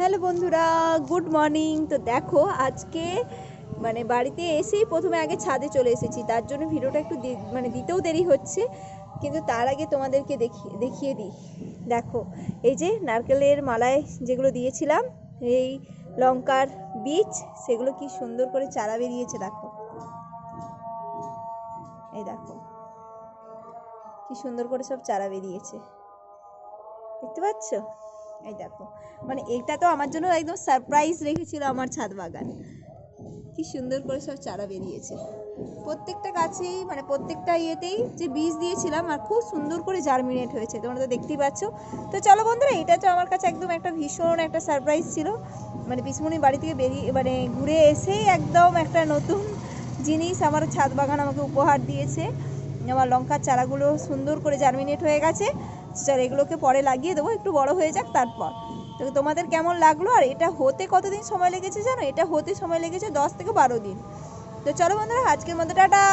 Hello বন্ধুরা, good morning. তো দেখো আজকে বাড়িতে এসেই প্রথমে আগে ছাদে চলে এসেছি, তার জন্য ভিডিওটা একটু দিতেও দেরি হচ্ছে, কিন্তু তার আগে তোমাদেরকে দেখিয়ে দিই। দেখো এই যে নারকেলের মালায় যেগুলো দিয়েছিলাম, এই লঙ্কার বীজ, সেগুলো কি সুন্দর করে চারা বেরিয়েছে। দেখো এই দেখো কি সুন্দর করে সব চারা বেরিয়েছে, দেখতে পাচ্ছ? এই দেখো, এটা তো আমার জন্য একদম সারপ্রাইজ রেখেছিল আমার ছাদ বাগান। কি সুন্দর করে সব চারা বেরিয়েছে প্রত্যেকটা গাছেই, প্রত্যেকটা ইয়েতেই যে বীজ দিয়েছিলাম, আর খুব সুন্দর করে জার্মিনেট হয়েছে, তোমরা তো দেখতেই পাচ্ছ। তো চলো বন্ধুরা, এটা তো আমার কাছে একদম একটা ভীষণ একটা সারপ্রাইজ ছিল। পিসমণি বাড়ি থেকে বেরিয়ে ঘুরে এসেই একদম একটা নতুন জিনিস আমার ছাদ বাগান আমাকে উপহার দিয়েছে। আমার লঙ্কার চারাগুলো সুন্দর করে জার্মিনেট হয়ে গেছে। চল এগুলোকে পরে লাগিয়ে দেবো, একটু বড় হয়ে যাক তারপর। তো তোমাদের কেমন লাগলো? আর এটা হতে কতদিন সময় লেগেছে জানো? এটা হতে সময় লেগেছে 10 থেকে 12 দিন। তো চলো বন্ধুরা, আজকের মতো টাটা।